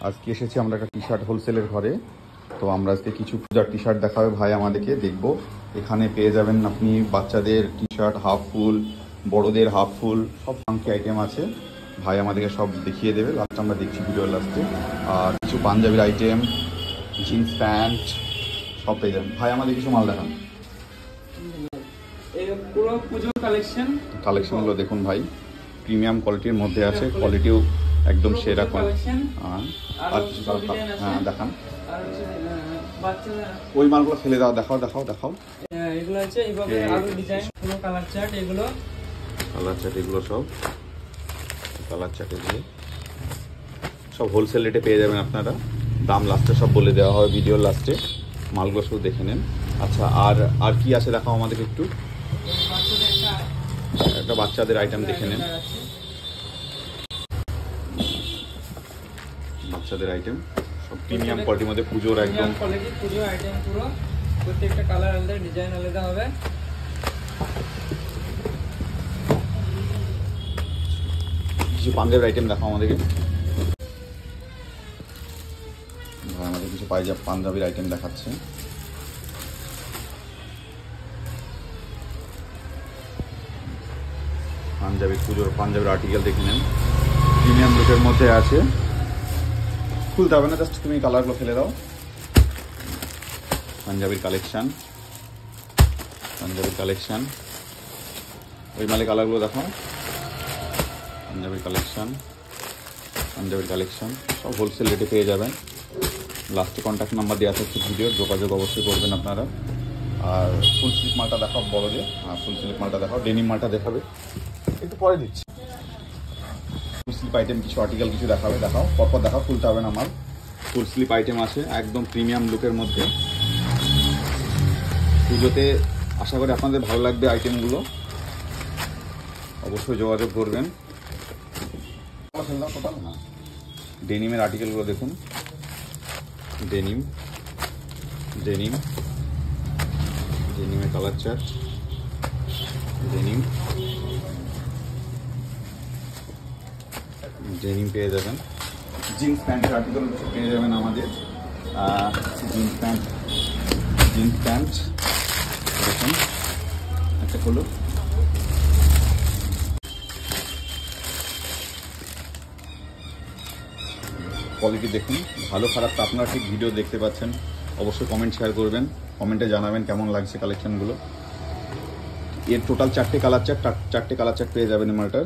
আজকে এসেছি আমরা একটা টি শার্ট হোলসেলের ঘরে। তো আমরা আজকে কিছু পূজার টি শার্ট দেখাবে ভাই আমাদেরকে, দেখবো। এখানে পেয়ে যাবেন আপনি বাচ্চাদের টি শার্ট হাফ ফুল, বড়দের হাফ ফুল, সব ফাঙ্কি আইটেম আছে। ভাই আমাদেরকে সব দেখিয়ে দেবে, লাস্টে আমরা দেখছি ভিডিওর লাস্টে। আর কিছু পাঞ্জাবির আইটেম, জিন্স প্যান্ট সব পেয়ে যাবেন। ভাই আমাদের কিছু মাল দেখান। পুরো পুজো কালেকশনগুলো দেখুন ভাই, প্রিমিয়াম কোয়ালিটির মধ্যে আছে, কোয়ালিটিও একদম সেরা কোয়ালিটি। আর কিছু হ্যাঁ দেখান, ওই মালগুলো ফেলে দাও, দেখাও দেখাও দেখাও। এগুলো হচ্ছে এইভাবে আরো ডিজাইন, পুরো কালার চার্ট, এগুলো কালার চার্ট, এগুলো সব কালার চার্ট, এগুলো সব হোলসেল রেটে পেয়ে যাবেন আপনারা। দাম লাস্টে সব বলে দেওয়া হবে ভিডিওর লাস্টে, মালগুলো শুধু দেখে নেন। আচ্ছা আর কি আছে দেখাও আমাদেরকে একটু। একটা বাচ্চাদের আইটেম দেখে নেন, বাচ্চাদের আইটেম সব প্রিমিয়াম কোয়ালিটির মধ্যে, পুজোর একদম কোয়ালিটি পুজো আইটেম। পুরো প্রত্যেকটা কালার আলাদা, ডিজাইন আলাদা হবে। কিছু পাঞ্জাবির আইটেম দেখাও আমাদেরকে। আমাদের কিছু পাঞ্জাবির আইটেম দেখাচ্ছে। পুজোর পাঞ্জাবির আর্টিকেল দেখে নেন, প্রিমিয়াম লুকের মধ্যে আছে। খুলতে হবে না, জাস্ট তুমি কালারগুলো ফেলে দাও। পাঞ্জাবির কালেকশন, পাঞ্জাবির কালেকশন, ওই মালে কালারগুলো দেখাও। পাঞ্জাবির কালেকশন, পাঞ্জাবির কালেকশন সব হোলসেল রেটে পেয়ে যাবেন। লাস্টে কন্ট্যাক্ট নাম্বার দেওয়া থাকছে ভিডিওর, যোগাযোগ অবশ্যই করবেন আপনারা। আর ফুল স্লিপ মালটা দেখাও বড়দের, ফুল স্লিপ মালটা দেখাও। ডেনিম মালটা দেখাবে, একটু পরে দিচ্ছি। ফুল স্লিপ আইটেম কিছু আর্টিকেল কিছু দেখাবে, দেখাও পরপর দেখাও, খুলতে হবে না। আমার ফুল স্লিপ আইটেম আছে একদম প্রিমিয়াম লুকের মধ্যে। পুজোতে আশা করি আপনাদের ভালো লাগবে আইটেমগুলো, অবশ্যই যোগাযোগ করবেন। ডেনিমের আর্টিকেলগুলো দেখুন, ডেনিম, ডেনিম, ডেনিমের কালার চার্ট, ডেনিম, ডেনিম পেয়ে যাবেন। জিন্স প্যান্টের আর্টিকেল পেয়ে যাবেন আমাদের। জিন্স প্যান্ট, জিন্স প্যান্ট দেখুন একটা হলো। কোয়ালিটি দেখুন, ভালো খারাপটা আপনারা ঠিক ভিডিও দেখতে পাচ্ছেন। অবশ্যই কমেন্ট শেয়ার করবেন, কমেন্টে জানাবেন কেমন লাগছে কালেকশনগুলো। এর টোটাল 4টে কালার চার্ট পেয়ে যাবেন এই মালটার।